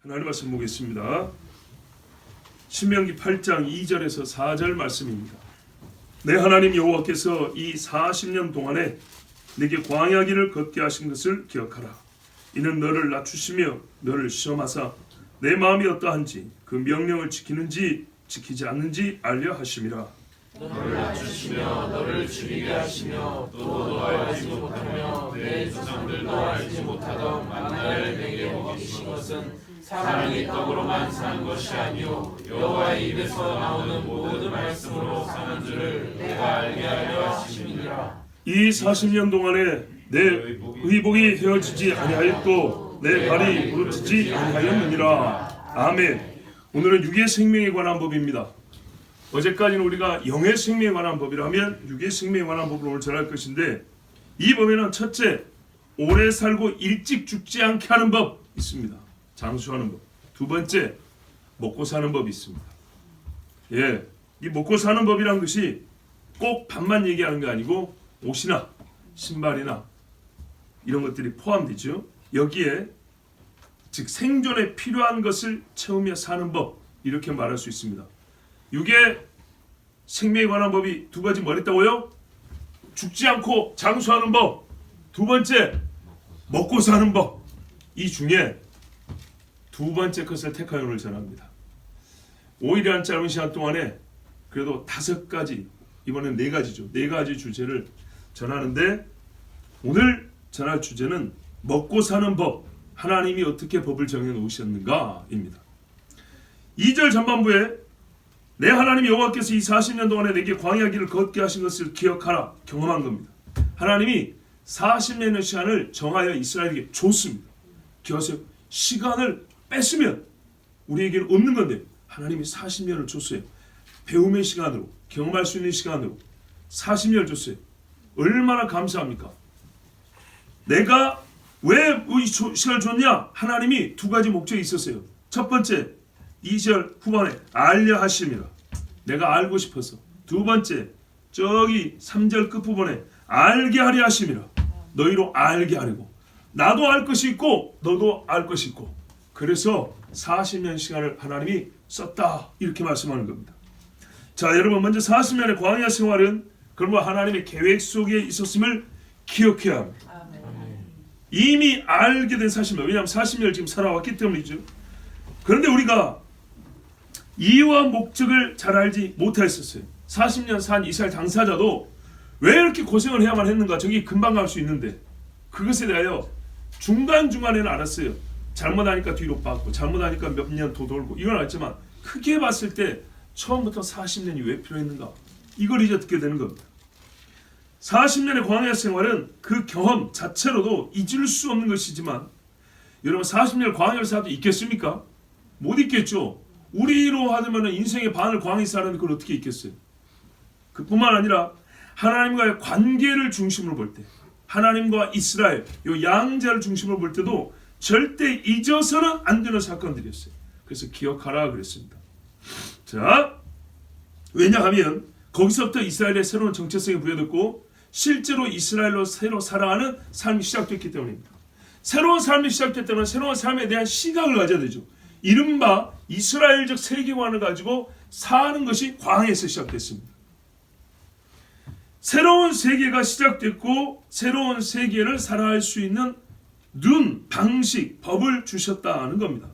하나님 말씀 보겠습니다. 신명기 8장 2절에서 4절 말씀입니다. 내 하나님 여호와께서 이 40년 동안에 내게 광야 길을 걷게 하신 것을 기억하라. 이는 너를 낮추시며 너를 시험하사 내 마음이 어떠한지 그 명령을 지키는지 지키지 않는지 알려 하심이라. 너를 낮추시며 너를 죽이게 하시며 또 너도 알지 못하며 내 조상들도 알지 못하던 만나를 내게 먹이신 것은 사람이 떡으로만 사는 것이 아니요 여호와의 입에서 나오는 모든 말씀으로 사는 줄을 내가 알게 하려 하심이니라. 이 40년 동안에 내 의복이 헤어지지 아니하였고 내 발이 부르트지 아니하였느니라. 아멘. 오늘은 육의 생명에 관한 법입니다. 어제까지는 우리가 영의 생명에 관한 법이라면 육의 생명에 관한 법을 오늘 전할 것인데, 이 법에는 첫째, 오래 살고 일찍 죽지 않게 하는 법 있습니다. 장수하는 법. 두 번째, 먹고 사는 법이 있습니다. 이 먹고 사는 법이란 것이 꼭 밥만 얘기하는 게 아니고 옷이나 신발이나 이런 것들이 포함되죠. 여기에 즉 생존에 필요한 것을 채우며 사는 법, 이렇게 말할 수 있습니다. 육의 생명에 관한 법이 두 가지 뭐 있다고요? 죽지 않고 장수하는 법, 두 번째 먹고 사는 법. 이 중에 두 번째 것을 택하여 오늘 전합니다. 5일이라는 짧은 시간 동안에 그래도 5가지, 이번엔 4가지죠. 4가지 주제를 전하는데, 오늘 전할 주제는 먹고 사는 법, 하나님이 어떻게 법을 정해 놓으셨는가입니다. 2절 전반부에 내 하나님 여호와께서 이 40년 동안에 내게 광야 길을 걷게 하신 것을 기억하라, 경험한 겁니다. 하나님이 40년의 시간을 정하여 이스라엘에게 줬습니다. 기억하세요. 시간을 뺐으면 우리에게는 없는 건데 하나님이 40년을 줬어요. 배움의 시간으로, 경험할 수 있는 시간으로 40년을 줬어요. 얼마나 감사합니까? 내가 왜 이 시간을 줬냐? 하나님이 두 가지 목적이 있었어요. 첫 번째, 2절 후반에 알려 하심이라. 내가 알고 싶어서. 두 번째, 저기 3절 끝부분에 알게 하려 하심이라. 너희로 알게 하려고. 나도 알 것이 있고 너도 알 것이 있고. 그래서 40년 시간을 하나님이 썼다, 이렇게 말씀하는 겁니다. 자, 여러분, 먼저 40년의 광야 생활은 그러면 하나님의 계획 속에 있었음을 기억해야 합니다. 이미 알게 된 40년, 왜냐하면 40년을 지금 살아왔기 때문이죠. 그런데 우리가 이유와 목적을 잘 알지 못했었어요. 40년 산 이스라엘 당사자도 왜 이렇게 고생을 해야만 했는가, 저기 금방 갈 수 있는데, 그것에 대하여 중간중간에는 알았어요. 잘못하니까 뒤로 빠지고 잘못하니까 몇 년 더 돌고, 이건 알지만 크게 봤을 때 처음부터 40년이 왜 필요했는가, 이걸 이제 듣게 되는 겁니다. 40년의 광야 생활은 그 경험 자체로도 잊을 수 없는 것이지만, 여러분 40년 광야를 살아도 있겠습니까? 못 있겠죠. 우리로 하면 인생의 반을 광야에 사는데 그걸 어떻게 있겠어요? 그뿐만 아니라 하나님과의 관계를 중심으로 볼 때, 하나님과 이스라엘 요 양자를 중심으로 볼 때도 절대 잊어서는 안 되는 사건들이었어요. 그래서 기억하라 그랬습니다. 자, 왜냐하면 거기서부터 이스라엘의 새로운 정체성이 부여됐고 실제로 이스라엘로 새로 살아가는 삶이 시작됐기 때문입니다. 새로운 삶이 시작됐다면 새로운 삶에 대한 시각을 가져야 되죠. 이른바 이스라엘적 세계관을 가지고 사는 것이 광야에서 시작됐습니다. 새로운 세계가 시작됐고 새로운 세계를 살아갈 수 있는 눈, 방식, 법을 주셨다는 겁니다.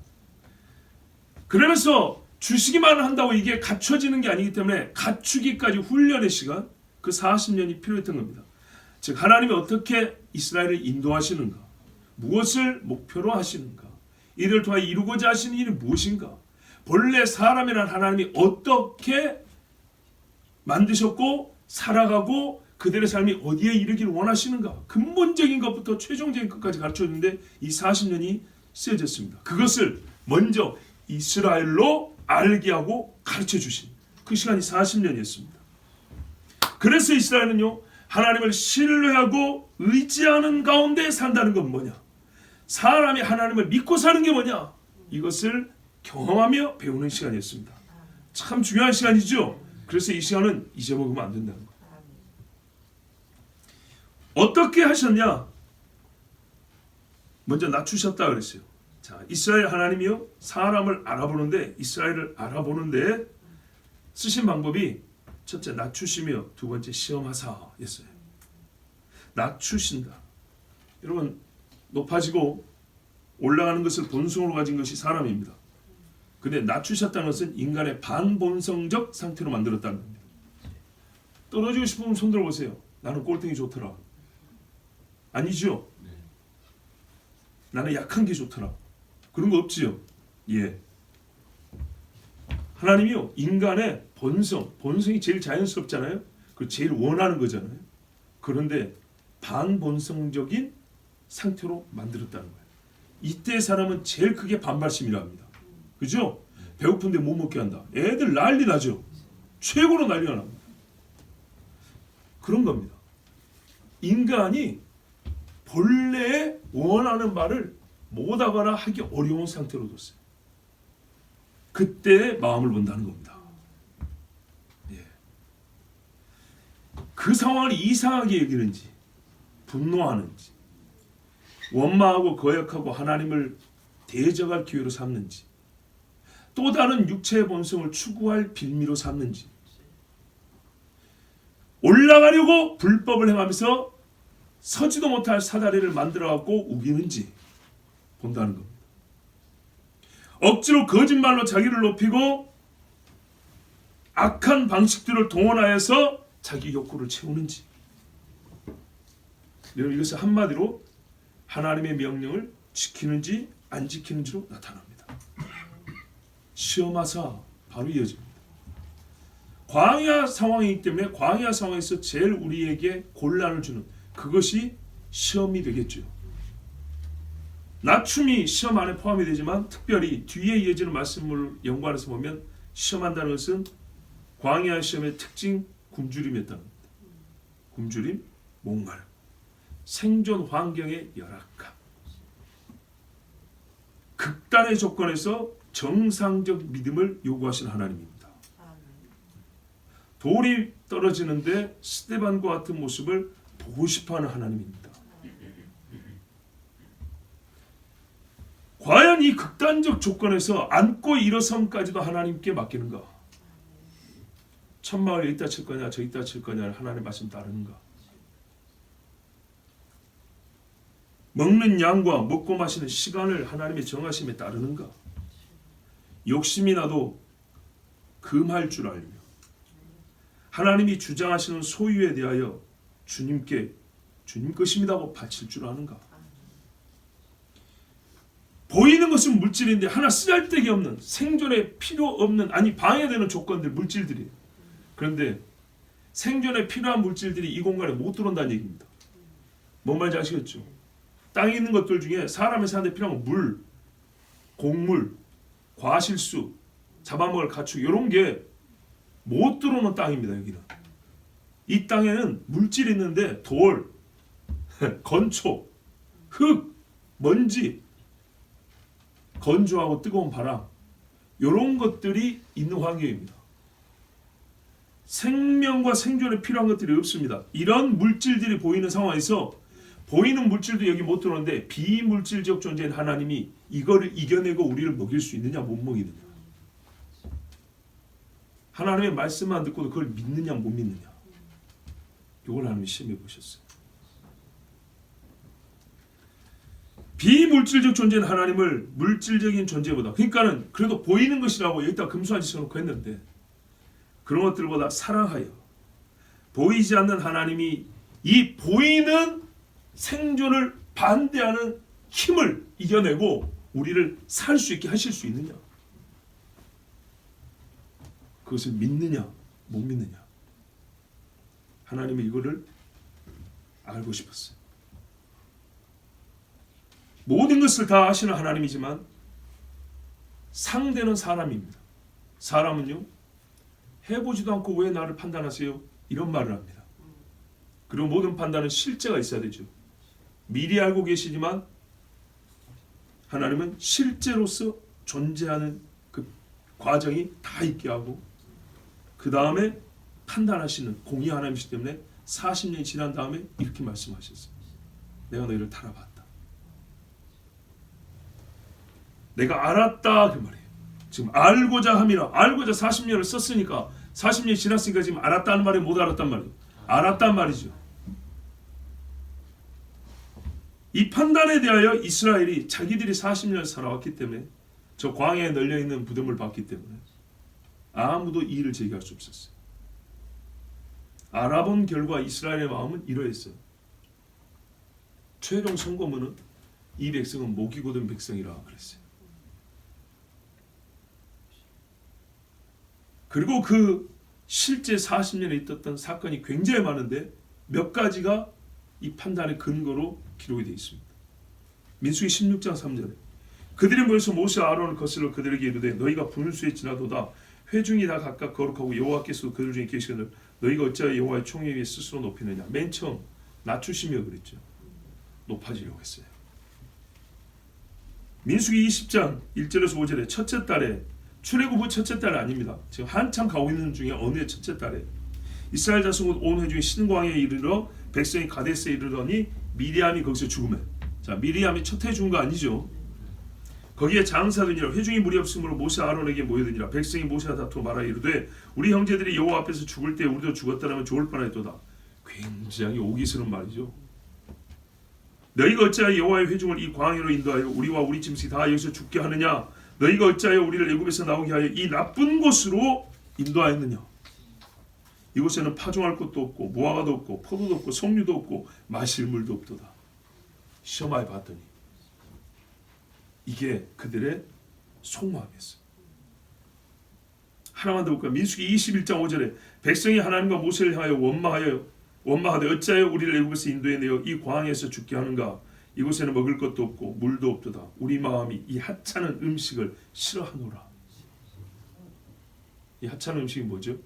그러면서 주시기만 한다고 이게 갖춰지는 게 아니기 때문에 갖추기까지 훈련의 시간, 그 40년이 필요했던 겁니다. 즉 하나님이 어떻게 이스라엘을 인도하시는가, 무엇을 목표로 하시는가, 이를 통하여 이루고자 하시는 일이 무엇인가, 본래 사람이란 하나님이 어떻게 만드셨고 살아가고 그들의 삶이 어디에 이르기를 원하시는가, 근본적인 것부터 최종적인 것까지 가르쳐주는데 이 40년이 쓰여졌습니다. 그것을 먼저 이스라엘로 알게 하고 가르쳐 주신 그 시간이 40년이었습니다. 그래서 이스라엘은요, 하나님을 신뢰하고 의지하는 가운데 산다는 건 뭐냐, 사람이 하나님을 믿고 사는 게 뭐냐, 이것을 경험하며 배우는 시간이었습니다. 참 중요한 시간이죠. 그래서 이 시간은 잊어먹으면 안 된다는 거예요. 어떻게 하셨냐? 먼저 낮추셨다 그랬어요. 자, 이스라엘 하나님이요 사람을 알아보는데 이스라엘을 알아보는데 쓰신 방법이 첫째 낮추시며 두 번째 시험하사였어요. 낮추신다. 여러분 높아지고 올라가는 것을 본성으로 가진 것이 사람입니다. 근데 낮추셨다는 것은 인간의 반본성적 상태로 만들었다는 겁니다. 떨어지고 싶으면 손 들어보세요. 나는 꼴등이 좋더라. 아니죠? 나는 약한 게 좋더라. 그런 거 없지요? 예. 하나님이요 인간의 본성이 제일 자연스럽잖아요. 그 제일 원하는 거잖아요. 그런데 반본성적인 상태로 만들었다는 거예요. 이때 사람은 제일 크게 반발심이라 합니다. 그죠? 배고픈데 못 먹게 한다. 애들 난리 나죠. 최고로 난리가 납니다. 그런 겁니다. 인간이 본래 원하는 바를 못하거나 하기 어려운 상태로 뒀어요. 그때 마음을 본다는 겁니다. 예. 그 상황을 이상하게 여기는지 분노하는지 원망하고 거역하고 하나님을 대적할 기회로 삼는지 또 다른 육체의 본성을 추구할 빌미로 삼는지 올라가려고 불법을 행하면서 서지도 못할 사다리를 만들어갖고 우기는지 본다는 겁니다. 억지로 거짓말로 자기를 높이고 악한 방식들을 동원하여서 자기 욕구를 채우는지 여러분 이것은 한마디로 하나님의 명령을 지키는지 안 지키는지로 나타납니다. 시험하사 바로 이어집니다. 광야 상황이기 때문에 광야 상황에서 제일 우리에게 곤란을 주는 그것이 시험이 되겠죠. 낮춤이 시험 안에 포함이 되지만 특별히 뒤에 이어지는 말씀을 연관해서 보면 시험한다는 것은 광야 시험의 특징 굶주림이었다는 겁니다. 굶주림, 목마름, 생존 환경의 열악함, 극단의 조건에서 정상적 믿음을 요구하시는 하나님입니다. 돌이 떨어지는데 스데반과 같은 모습을 보고 싶어하는 하나님입니다. 과연 이 극단적 조건에서 안고 일어섬까지도 하나님께 맡기는가? 천막을 여기다 칠 거냐 저기다 칠 거냐 하나님의 말씀 따르는가? 먹는 양과 먹고 마시는 시간을 하나님의 정하심에 따르는가? 욕심이 나도 금할 줄 알며 하나님이 주장하시는 소유에 대하여 주님께 주님 것입니다고 바칠 줄 아는가? 보이는 것은 물질인데 하나 쓰잘데기 없는 생존에 필요 없는 아니 방해되는 조건들 물질들이에요. 그런데 생존에 필요한 물질들이 이 공간에 못 들어온다는 얘기입니다. 뭔 말인지 아시겠죠? 땅에 있는 것들 중에 사람이 사는데 필요한 건 물, 곡물, 과실수, 잡아먹을 가축 이런 게 못 들어오는 땅입니다. 여기는 이 땅에는 물질이 있는데 돌, 건초, 흙, 먼지, 건조하고 뜨거운 바람 이런 것들이 있는 환경입니다. 생명과 생존에 필요한 것들이 없습니다. 이런 물질들이 보이는 상황에서 보이는 물질도 여기 못 들어오는데 비물질적 존재인 하나님이 이거를 이겨내고 우리를 먹일 수 있느냐 못 먹이느냐 하나님의 말씀만 듣고도 그걸 믿느냐 못 믿느냐 이걸 하나님이 시험해 보셨어요. 비물질적 존재인 하나님을 물질적인 존재보다 그러니까는 그래도 보이는 것이라고 여기다 금수한 짓을 놓고 했는데 그런 것들보다 사랑하여 보이지 않는 하나님이 이 보이는 생존을 반대하는 힘을 이겨내고 우리를 살 수 있게 하실 수 있느냐 그것을 믿느냐 못 믿느냐 하나님이 이거를 알고 싶었어요. 모든 것을 다 아시는 하나님이지만 상대는 사람입니다. 사람은요 해보지도 않고 왜 나를 판단하세요? 이런 말을 합니다. 그리고 모든 판단은 실제가 있어야 되죠. 미리 알고 계시지만 하나님은 실제로서 존재하는 그 과정이 다 있게 하고 그 다음에 판단하시는 공의 하나님이시기 때문에 40년이 지난 다음에 이렇게 말씀하셨어요. 내가 너희를 달아봤다. 내가 알았다 그 말이에요. 지금 알고자 함이라. 알고자 40년을 썼으니까 40년이 지났으니까 지금 알았다는 말이 못 알았단 말이에요. 알았단 말이죠. 이 판단에 대하여 이스라엘이 자기들이 40년을 살아왔기 때문에 저 광야에 널려있는 부름을 받기 때문에 아무도 이의를 제기할 수 없었어요. 알아본 결과 이스라엘의 마음은 이러했어요. 최종 선고문은 이 백성은 목이 곧은 백성이라 그랬어요. 그리고 그 실제 40년에 있었던 사건이 굉장히 많은데 몇 가지가 이 판단의 근거로 기록이 되어 있습니다. 민수기 16장 3절에 그들이 모여서 모세 아론을 거슬러 그들에게 이르되 너희가 분수에 지나도다 회중이 다 각각 거룩하고 여호와께서 그들 중에 계시거늘 너희가 어찌하여 여호와의 총회 위에 스스로 높이느냐. 맨 처음 낮추시며 그랬죠. 높아지려고 했어요. 민수기 20장 1절에서 5절에 첫째 달에 출애굽 후 첫째 달이 아닙니다. 지금 한참 가고 있는 중에 어느 첫째 달에 이스라엘 자손 온 회중이 신광야에 이르러 백성이 가데스에 이르더니 미리암이 거기서 죽으면 자 미리암이 첫 해 죽은 거 아니죠. 거기에 장사되니라 회중이 무리 없으므로 모세 아론에게 모여드니라 백성이 모세와 다투어 말하 이르되 우리 형제들이 여호와 앞에서 죽을 때 우리도 죽었다라면 좋을 뻔하였도다. 굉장히 오기스러운 말이죠. 너희가 어찌하여 여호와의 회중을 이 광야로 인도하여 우리와 우리 짐승이 다 여기서 죽게 하느냐. 너희가 어찌하여 우리를 애굽에서 나오게 하여 이 나쁜 곳으로 인도하였느냐. 이곳에는 파종할 곳도 없고 무화과도 없고 포도도 없고 석류도 없고 마실 물도 없도다. 시험하여 봤더니 이게 그들의 속마음이었어요. 하나만 더 볼까요? 민수기 21장 5절에 백성이 하나님과 모세를 향하여 원망하되 어찌하여 우리를 애굽에서 인도해내어 이 광야에서 죽게 하는가. 이곳에는 먹을 것도 없고 물도 없도다. 우리 마음이 이 하찮은 음식을 싫어하노라. 이 하찮은 음식이 뭐죠?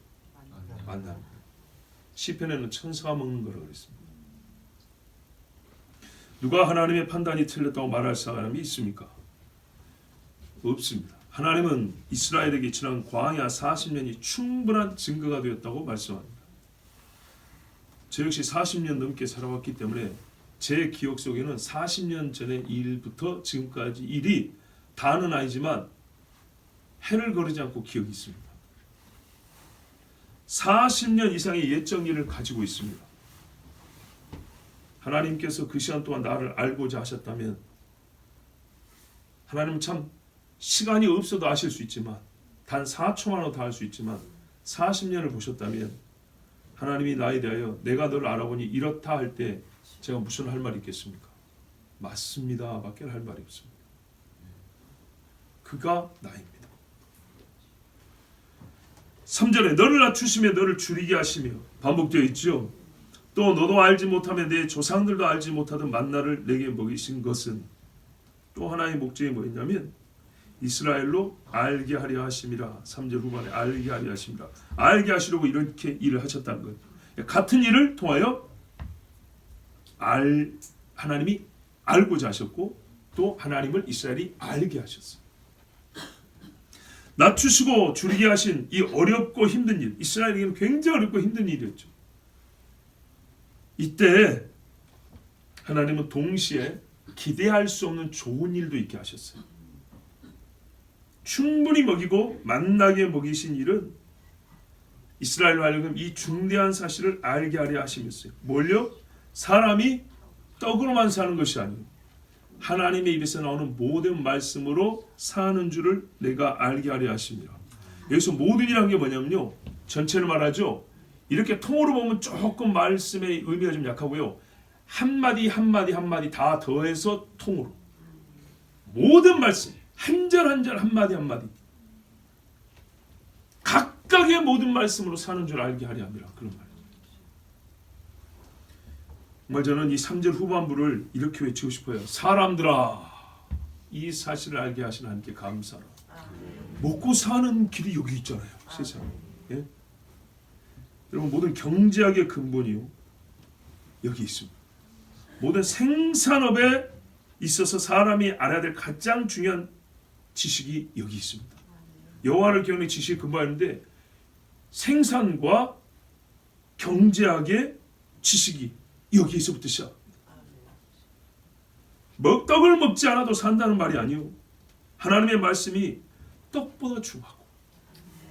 만나. 시편에는 천사가 먹는 거라고 그랬습니다. 누가 하나님의 판단이 틀렸다고 말할 사람이 있습니까? 없습니다. 하나님은 이스라엘에게 지난 광야 40년이 충분한 증거가 되었다고 말씀합니다. 저 역시 40년 넘게 살아왔기 때문에 제 기억 속에는 40년 전의 일부터 지금까지 일이 다는 아니지만 해를 거르지 않고 기억이 있습니다. 40년 이상의 예정 일을 가지고 있습니다. 하나님께서 그 시간 동안 나를 알고자 하셨다면 하나님은 참 시간이 없어도 아실 수 있지만 단 4초만으로 다 알 수 있지만 40년을 보셨다면 하나님이 나에 대하여 내가 너를 알아보니 이렇다 할 때 제가 무슨 할 말이 있겠습니까? 맞습니다 밖에 할 말이 없습니다. 그가 나입니다. 3절에 너를 낮추시며 너를 줄이게 하시며 반복되어 있죠. 또 너도 알지 못하며 내 조상들도 알지 못하던 만나를 내게 먹이신 것은 또 하나의 목적이 뭐였냐면 이스라엘로 알게 하려 하심이라. 3절 후반에 알게 하려 하심이라. 알게 하시려고 이렇게 일을 하셨다는 거예요. 같은 일을 통하여 하나님이 알고자 하셨고 또 하나님을 이스라엘이 알게 하셨어요. 낮추시고 줄이게 하신 이 어렵고 힘든 일, 이스라엘에게는 굉장히 어렵고 힘든 일이었죠. 이때 하나님은 동시에 기대할 수 없는 좋은 일도 있게 하셨어요. 충분히 먹이고 만나게 먹이신 일은 이스라엘로 하여금 이 중대한 사실을 알게 하려 하심이었어요. 뭘요? 사람이 떡으로만 사는 것이 아니고 하나님의 입에서 나오는 모든 말씀으로 사는 줄을 내가 알게 하려 하십니다. 여기서 모든이라는 게 뭐냐면요, 전체를 말하죠. 이렇게 통으로 보면 조금 말씀의 의미가 좀 약하고요, 한마디 한마디 한마디 다 더해서 통으로 모든 말씀 한 절 한 절 한마디 한마디 각각의 모든 말씀으로 사는 줄 알게 하려 합니다. 그런 말이에요. 정말 저는 이 3절 후반부를 이렇게 외치고 싶어요. 사람들아, 이 사실을 알게 하신 하나님께 감사하라. 먹고 사는 길이 여기 있잖아요. 세상에. 예? 여러분, 모든 경제학의 근본이요, 여기 있습니다. 모든 생산업에 있어서 사람이 알아야 될 가장 중요한 지식이 여기 있습니다. 여호와를 기억하는 지식이 근본인데 생산과 경제학의 지식이 여기에서부터 시작합니다. 떡을 먹지 않아도 산다는 말이 아니요, 하나님의 말씀이 떡보다 중하고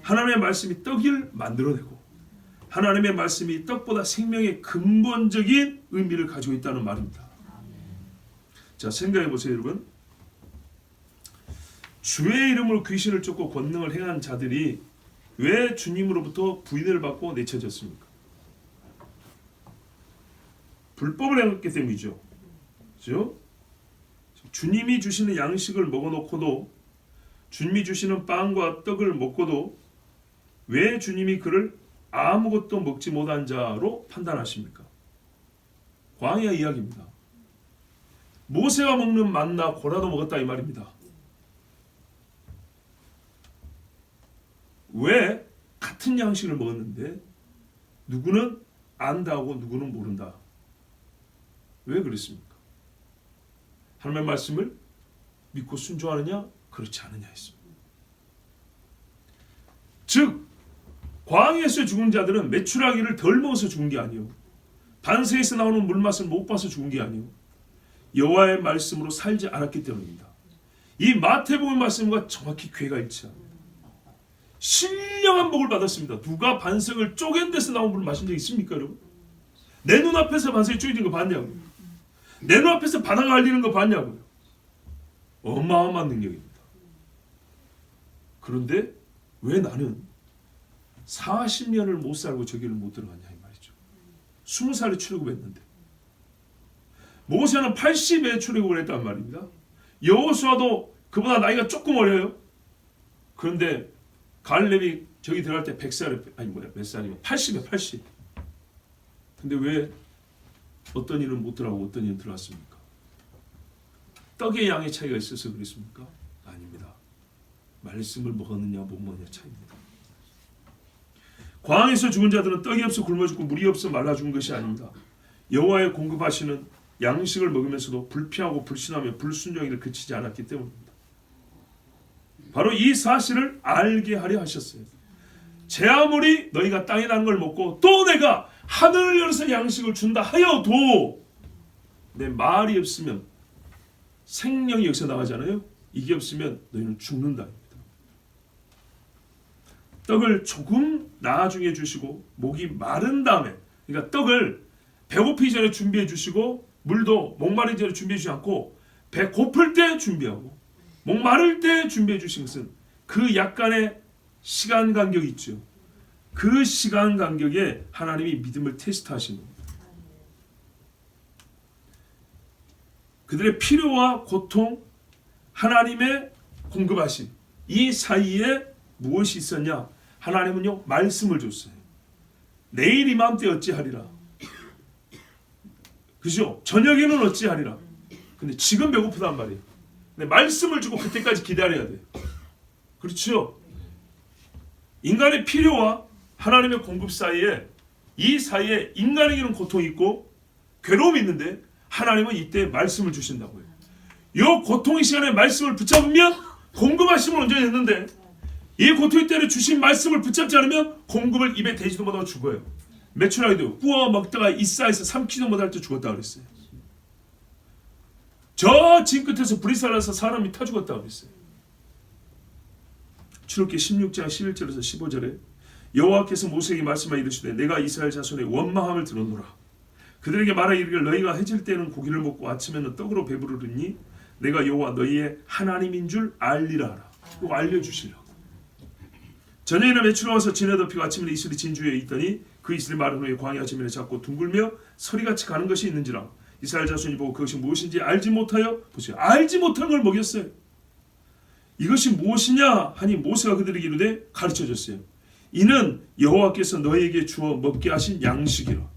하나님의 말씀이 떡을 만들어내고 하나님의 말씀이 떡보다 생명의 근본적인 의미를 가지고 있다는 말입니다. 자, 생각해 보세요, 여러분. 주의 이름으로 귀신을 쫓고 권능을 행한 자들이 왜 주님으로부터 부인을 받고 내쳐졌습니까? 불법을 행했기 때문이죠. 그렇죠? 주님이 주시는 양식을 먹어놓고도 주님이 주시는 빵과 떡을 먹고도 왜 주님이 그를 아무것도 먹지 못한 자로 판단하십니까? 광야 이야기입니다. 모세가 먹는 만나 고라도 먹었다 이 말입니다. 왜 같은 양식을 먹었는데 누구는 안다 하고 누구는 모른다? 왜 그랬습니까? 하나님의 말씀을 믿고 순종하느냐 그렇지 않느냐 했습니다. 즉 광야에서 죽은 자들은 메추라기를 덜 먹어서 죽은 게 아니요 반세에서 나오는 물맛을 못 봐서 죽은 게 아니요 여호와의 말씀으로 살지 않았기 때문입니다. 이 마태복음 말씀과 정확히 궤가 일치합니다. 신령한 복을 받았습니다. 누가 반석을 쪼갠 데서 나온 물을 마신 적 있습니까, 여러분? 내 눈앞에서 반석이 쪼개진 거 봤냐고요? 내 눈앞에서 바다가 갈리는 거 봤냐고요? 어마어마한 능력입니다. 그런데 왜 나는 40년을 못 살고 저기를 못 들어갔냐 이 말이죠. 20살에 출애굽했는데 모세는 80에 출애굽을 했단 말입니다. 여호수아도 그보다 나이가 조금 어려요. 그런데 갈렙이 저기 들어갈 때 100살 아니 뭐야 몇 살이면 80에 80. 근데 왜 어떤 이는 못 들어가고 어떤 이는 들어갔습니까? 떡의 양의 차이가 있어서 그랬습니까? 아닙니다. 말씀을 먹었느냐 못 먹느냐 차이입니다. 광야에서 죽은 자들은 떡이 없어 굶어 죽고 물이 없어 말라 죽은 것이 아닙니다. 여호와의 공급하시는 양식을 먹으면서도 불피하고 불신하며 불순종을 그치지 않았기 때문입니다. 바로 이 사실을 알게 하려 하셨어요. 제 아무리 너희가 땅에 난 걸 먹고 또 내가 하늘을 열어서 양식을 준다 하여도 내 말이 없으면 생명이 여기서 나가잖아요. 이게 없으면 너희는 죽는다. 떡을 조금 나중에 주시고 목이 마른 다음에 그러니까 떡을 배고프기 전에 준비해 주시고 물도 목마르기 전에 준비해 주지 않고 배 고플 때 준비하고 목마를 때 준비해 주신 것은 그 약간의 시간 간격이 있죠. 그 시간 간격에 하나님이 믿음을 테스트하신 겁니다. 그들의 필요와 고통, 하나님의 공급하신 이 사이에 무엇이 있었냐? 하나님은요 말씀을 줬어요. 내일 이맘때 어찌하리라. 그죠? 저녁에는 어찌하리라. 근데 지금 배고프단 말이에요. 근데 말씀을 주고 그때까지 기다려야 돼요. 그렇죠? 인간의 필요와 하나님의 공급 사이에 이 사이에 인간에게는 고통이 있고 괴로움이 있는데 하나님은 이때 말씀을 주신다고요. 이 고통의 시간에 말씀을 붙잡으면 공급하심을 온전히 했는데 이 고통의 때에 주신 말씀을 붙잡지 않으면 공급을 입에 대지도 못하고 죽어요. 메추라기도 구워 먹다가 이사에서 삼키도 못할 때 죽었다 그랬어요. 저 진 끝에서 불이 살아서 사람이 타 죽었다 그랬어요. 출애굽기 16장 11절에서 15절에 여호와께서 모세에게 말씀하여 이르시되 내가 이스라엘 자손의 원망함을 들었노라. 그들에게 말하 이르기를 너희가 해질 때는 고기를 먹고 아침에는 떡으로 배부르리니 내가 여호와 너희의 하나님인 줄 알리라 하라. 꼭 알려주시라고. 저녁에는 메추라 와서 진에 덮이고 아침에는 이슬이 진주에 있더니 그 이슬이 마른 후에 광야 지면에 잡고 둥글며 서리같이 가는 것이 있는지라. 이스라엘 자손이 보고 그것이 무엇인지 알지 못하여 보세요. 알지 못한 걸 먹였어요. 이것이 무엇이냐 하니 모세가 그들에게 이르되 가르쳐줬어요. 이는 여호와께서 너희에게 주어 먹게 하신 양식이라.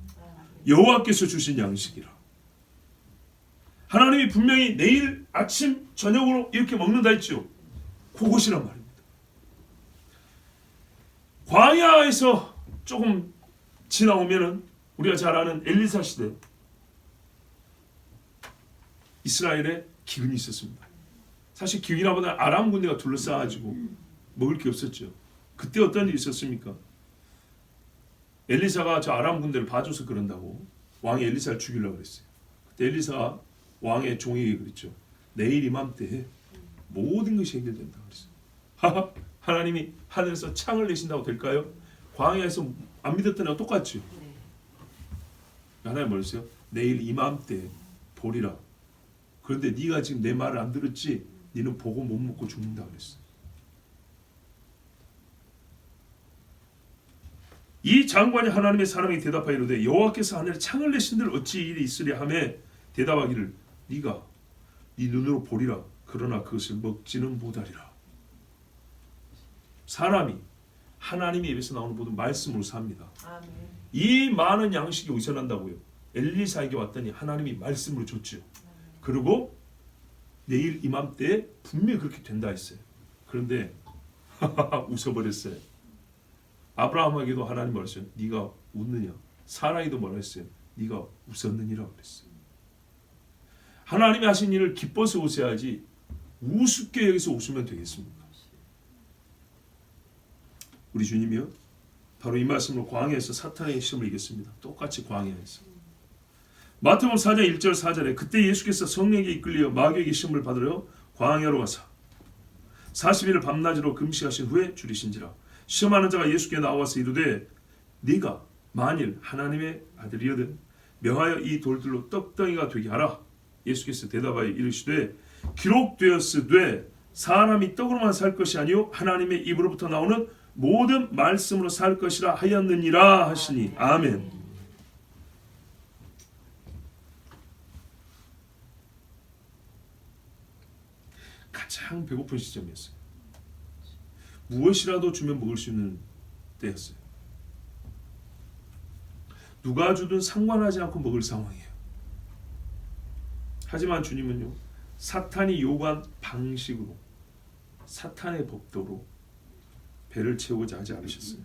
여호와께서 주신 양식이라. 하나님이 분명히 내일 아침 저녁으로 이렇게 먹는다 했죠. 그것이란 말입니다. 광야에서 조금 지나오면은 우리가 잘 아는 엘리사 시대 이스라엘에 기근이 있었습니다. 사실 기근이라보다 아람 군대가 둘러싸가지고 먹을 게 없었죠. 그때 어떤 일이 있었습니까? 엘리사가 저 아람 군대를 봐줘서 그런다고 왕이 엘리사를 죽이려고 그랬어요. 그때 엘리사가 왕의 종에게 그랬죠. 내일 이맘때에 모든 것이 해결된다 그랬어요. 하나님이 하늘에서 창을 내신다고 될까요? 광야에서 안 믿었던 애가 똑같죠. 하나님 뭐랬어요? 내일 이맘때 보리라. 그런데 네가 지금 내 말을 안 들었지? 너는 보고 못 먹고 죽는다 그랬어요. 이 장관이 하나님의 사람에게 대답하여 이르되 여호와께서 하늘에 창을 내신들 어찌 일이 있으랴 하매 대답하기를 네가 네 눈으로 보리라. 그러나 그것을 먹지는 못하리라. 사람이 하나님의 입에서 나오는 모든 말씀으로 삽니다. 아멘. 이 많은 양식이 어디서 난다고요? 엘리사에게 왔더니 하나님이 말씀으로 줬죠. 그리고 내일 이맘때에 분명히 그렇게 된다 했어요. 그런데 웃어버렸어요. 아브라함에게도 하나님 뭐라 했어요? 네가 웃느냐? 사라에게도 뭐라 했어요? 네가 웃었느니라 그랬어요. 하나님이 하신 일을 기뻐서 웃어야지 우습게 여기서 웃으면 되겠습니까? 우리 주님이요 바로 이 말씀으로 광야에서 사탄의 시험을 이겼습니다. 똑같이 광야에서. 마태복음 4장 1절 4절에 그때 예수께서 성령에게 이끌려 마귀에게 시험을 받으러 광야로 가사 40일을 밤낮으로 금식하신 후에 줄이신지라. 시험하는 자가 예수께 나와서 이르되 네가 만일 하나님의 아들이거든 명하여 이 돌들로 떡덩이가 되게 하라. 예수께서 대답하여 이르시되 기록되었으되 사람이 떡으로만 살 것이 아니요 하나님의 입으로부터 나오는 모든 말씀으로 살 것이라 하였느니라 하시니 아멘. 가장 배고픈 시점이었어요. 무엇이라도 주면 먹을 수 있는 때였어요. 누가 주든 상관하지 않고 먹을 상황이에요. 하지만 주님은요 사탄이 요구한 방식으로 사탄의 법도로 배를 채우고자 하지 않으셨어요.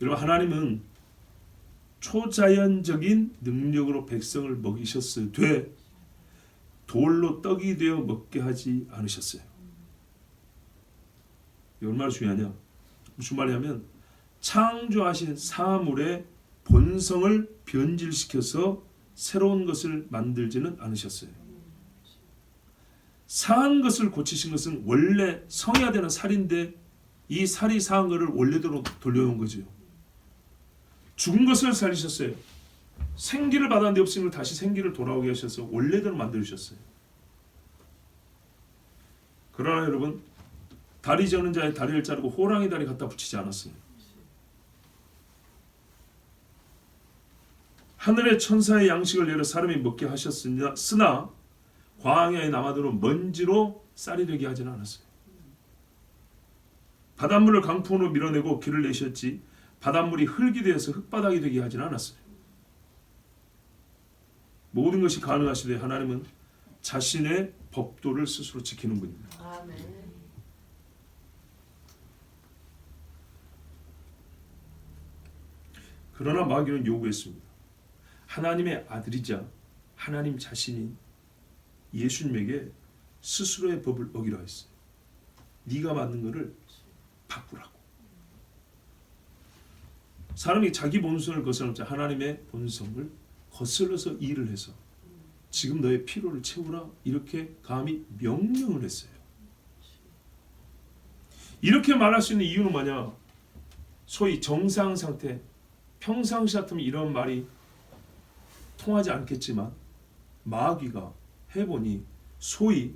여러분 하나님은 초자연적인 능력으로 백성을 먹이셨으되 돌로 떡이 되어 먹게 하지 않으셨어요. 이게 얼마나 중요하냐? 무슨 말이냐면 창조하신 사물의 본성을 변질시켜서 새로운 것을 만들지는 않으셨어요. 상한 것을 고치신 것은 원래 성해야 되는 살인데 이 살이 상한 것을 원래대로 돌려놓은 거죠. 죽은 것을 살리셨어요. 생기를 받았는데 없은 걸 다시 생기를 돌아오게 하셔서 원래대로 만들으셨어요. 그러나 여러분 다리 저는 자의 다리를 자르고 호랑이 다리 갖다 붙이지 않았어요. 하늘의 천사의 양식을 내려 사람이 먹게 하셨으나 광야에 남아도록 먼지로 쌀이 되게 하지는 않았어요. 바닷물을 강풍으로 밀어내고 길을 내셨지 바닷물이 흙이 되어서 흙바닥이 되게 하지는 않았어요. 모든 것이 가능하시되 하나님은 자신의 법도를 스스로 지키는 분입니다. 아멘. 그러나 마귀는 요구했습니다. 하나님의 아들이자 하나님 자신이 예수님에게 스스로의 법을 어기라 했어요. 네가 만든 것을 바꾸라고. 사람이 자기 본성을 거스르자 하나님의 본성을 거슬러서 일을 해서 지금 너의 피로를 채우라 이렇게 감히 명령을 했어요. 이렇게 말할 수 있는 이유는 뭐냐? 소위 정상 상태, 평상시 같으면 이런 말이 통하지 않겠지만 마귀가 해보니 소위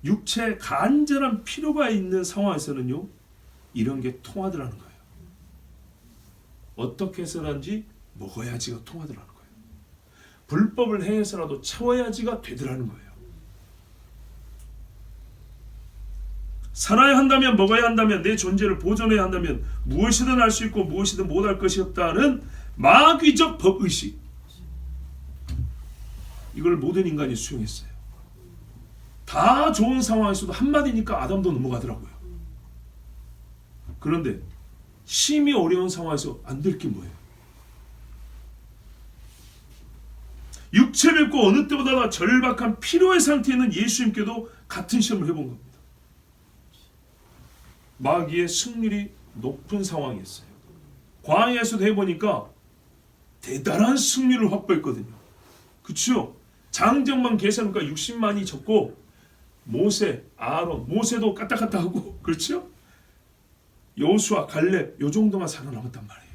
육체 간절한 필요가 있는 상황에서는요 이런 게 통하더라는 거예요. 어떻게 해서든지 먹어야지가 통하더라는 거예요. 불법을 행해서라도 채워야지가 되더라는 거예요. 살아야 한다면 먹어야 한다면 내 존재를 보존해야 한다면 무엇이든 할 수 있고 무엇이든 못할 것이 없다는 마귀적 법의식, 이걸 모든 인간이 수용했어요. 다 좋은 상황에서도 한마디니까 아담도 넘어가더라고요. 그런데 심히 어려운 상황에서 안 될 게 뭐예요? 육체를 입고 어느 때보다 절박한 피로의 상태에 있는 예수님께도 같은 시험을 해본 겁니다. 마귀의 승률이 높은 상황이었어요. 광야에서도 해보니까 대단한 승률을 확보했거든요. 그렇죠? 장정만 계산하니까 60만이 적고 모세, 아론, 모세도 까딱까딱하고 그렇죠? 여호수아, 갈렙 요 정도만 살아남았단 말이에요.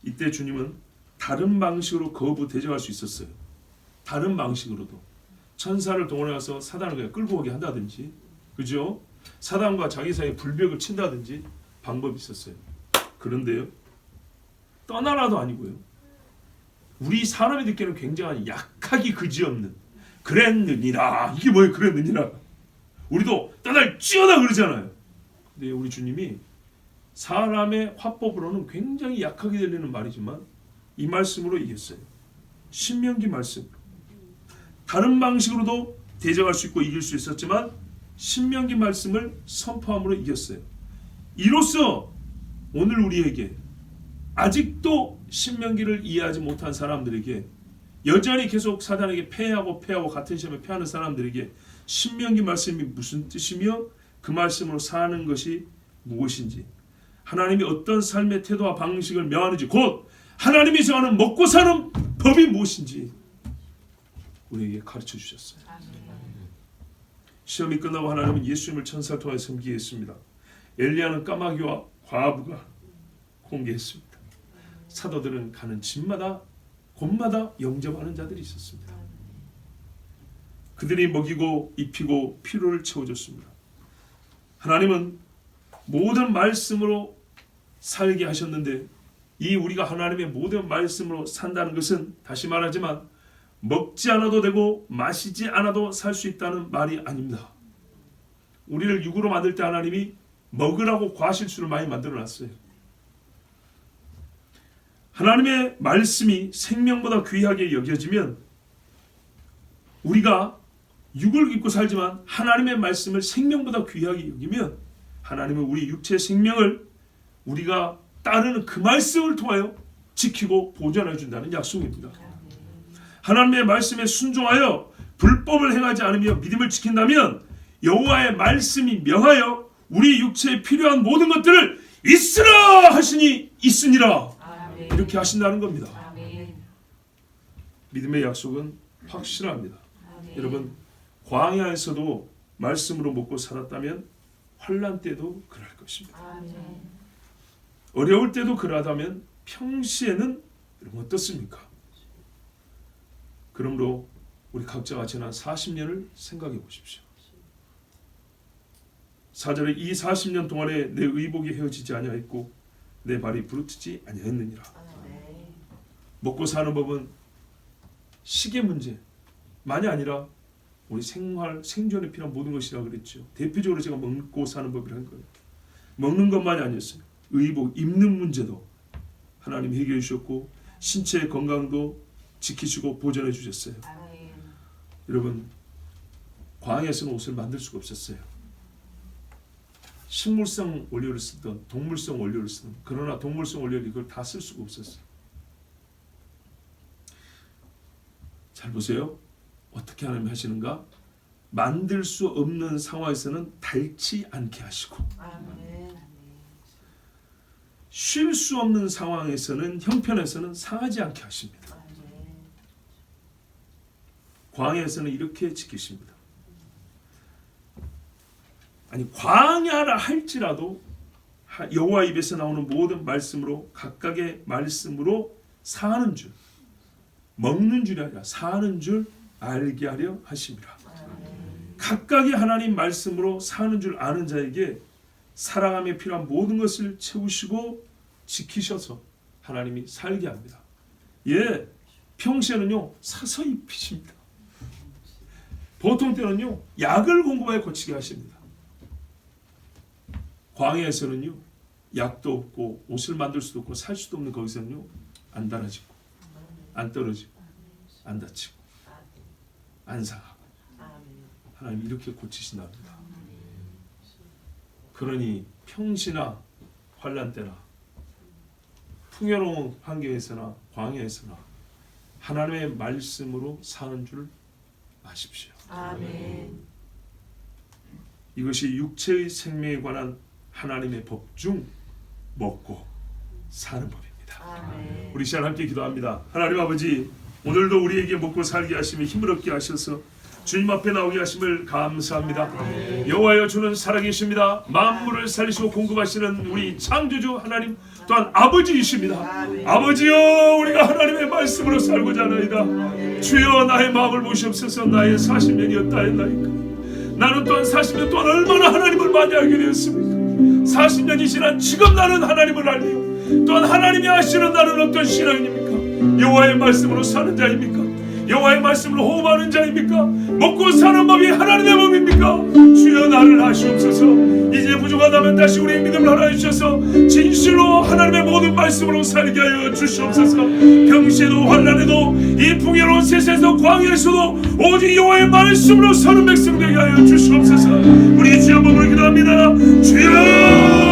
이때 주님은 다른 방식으로 거부 대적할 수 있었어요. 다른 방식으로도 천사를 동원해서 사단을 그냥 끌고 오게 한다든지, 그죠? 사단과 자기 사이에 불벽을 친다든지 방법이 있었어요. 그런데요, 떠나라도 아니고요, 우리 사람이 듣기에는 굉장히 약하기 그지없는 그랬느니라. 이게 뭐예요? 그랬느니라. 우리도 떠날지어다 그러잖아요. 근데 우리 주님이 사람의 화법으로는 굉장히 약하게 들리는 말이지만 이 말씀으로 이겼어요. 신명기 말씀. 다른 방식으로도 대적할 수 있고 이길 수 있었지만 신명기 말씀을 선포함으로 이겼어요. 이로써 오늘 우리에게 아직도 신명기를 이해하지 못한 사람들에게, 여전히 계속 사단에게 패하고 같은 시험에 패하는 사람들에게 신명기 말씀이 무슨 뜻이며 그 말씀으로 사는 것이 무엇인지, 하나님이 어떤 삶의 태도와 방식을 명하는지, 곧 하나님이 정하는 먹고 사는 법이 무엇인지 우리에게 가르쳐 주셨어요. 시험이 끝나고 하나님은 예수님을 천사를 통해 섬기게 했습니다. 엘리야는 까마귀와 과부가 공개했습니다. 사도들은 가는 집마다 곳마다 영접하는 자들이 있었습니다. 그들이 먹이고 입히고 피로를 채워줬습니다. 하나님은 모든 말씀으로 살게 하셨는데, 이 우리가 하나님의 모든 말씀으로 산다는 것은 다시 말하지만 먹지 않아도 되고 마시지 않아도 살 수 있다는 말이 아닙니다. 우리를 육으로 만들 때 하나님이 먹으라고 과실수를 많이 만들어놨어요. 하나님의 말씀이 생명보다 귀하게 여겨지면 우리가 육을 입고 살지만 하나님의 말씀을 생명보다 귀하게 여기면 하나님은 우리 육체의 생명을 우리가 따르는 그 말씀을 통하여 지키고 보존해 준다는 약속입니다. 하나님의 말씀에 순종하여 불법을 행하지 않으며 믿음을 지킨다면 여호와의 말씀이 명하여 우리 육체에 필요한 모든 것들을 있으라 하시니 있으니라. 아멘. 이렇게 하신다는 겁니다. 아멘. 믿음의 약속은 확실합니다. 아멘. 여러분, 광야에서도 말씀으로 먹고 살았다면 환난 때도 그럴 것입니다. 아멘. 어려울 때도 그러하다면 평시에는 여러분 어떻습니까? 그러므로 우리 각자가 지난 40년을 생각해 보십시오. 4절에 이 40년 동안에 내 의복이 헤어지지 아니하였고 내 발이 부르트지 아니하였느니라. 먹고 사는 법은 시계 문제만이 아니라 우리 생활, 생존에 필요한 모든 것이라고 그랬죠. 대표적으로 제가 먹고 사는 법이라는 거예요. 먹는 것만이 아니었어요. 의복, 입는 문제도 하나님이 해결해 주셨고 신체의 건강도 지키시고 보존해 주셨어요. 아멘. 여러분, 광야에서는 옷을 만들 수가 없었어요. 식물성 원료를 쓰던 동물성 원료를 쓰던, 그러나 동물성 원료를 이걸 다 쓸 수가 없었어요. 잘 보세요. 어떻게 하나님이 하시는가? 만들 수 없는 상황에서는 닳지 않게 하시고, 쉴 수 없는 상황에서는, 형편에서는 상하지 않게 하십니다. 광야에서는 이렇게 지키십니다. 아니, 광야라 할지라도 여호와 입에서 나오는 모든 말씀으로, 각각의 말씀으로 사는 줄, 먹는 줄이 아니라 사는 줄 알게 하려 하십니다. 각각의 하나님 말씀으로 사는 줄 아는 자에게 살아감에 필요한 모든 것을 채우시고 지키셔서 하나님이 살게 합니다. 예, 평시에는요 사서 입히십니다. 보통 때는요 약을 공급하여 고치게 하십니다. 광야에서는요 약도 없고 옷을 만들 수도 없고 살 수도 없는 거기서는요 안 달아지고 안 떨어지고 안 다치고 안 상하고 하나님 이렇게 고치신답니다. 그러니 평시나 환난 때나 풍요로운 환경에서나 광야에서나 하나님의 말씀으로 사는 줄 아십시오. 아멘. 이것이 육체의 생명에 관한 하나님의 법 중 먹고 사는 법입니다. 아멘. 우리 시간 함께 기도합니다. 하나님 아버지, 오늘도 우리에게 먹고 살게 하시며 힘을 얻게 하셔서 주님 앞에 나오게 하심을 감사합니다. 여호와여, 주는 살아계십니다. 만물을 살리시고 공급하시는 우리 창조주 하나님 또한 아버지이십니다. 아버지여, 우리가 하나님의 말씀으로 살고자 하나이다. 주여, 나의 마음을 보시옵소서. 나의 40년이었다였나이까. 나는 또한 40년 동안 얼마나 하나님을 많이 알게 되었습니까? 40년이 지난 지금 나는 하나님을 알며 또한 하나님이 아시는 나는 어떤 신앙입니까? 여호와의 말씀으로 사는 자입니까? 여호와의 말씀으로 호흡하는 자입니까? 먹고 사는 법이 하나님의 법입니까? 주여, 나를 하시옵소서. 이제 부족하다면 다시 우리의 믿음을 하나 주셔서 진실로 하나님의 모든 말씀으로 살게 하여 주시옵소서. 병시에도 환난에도 이 풍요로운 세상에서 광야에서도 오직 여호와의 말씀으로 사는 백성 되게 하여 주시옵소서. 우리 주여, 몸을 기도합니다. 주여,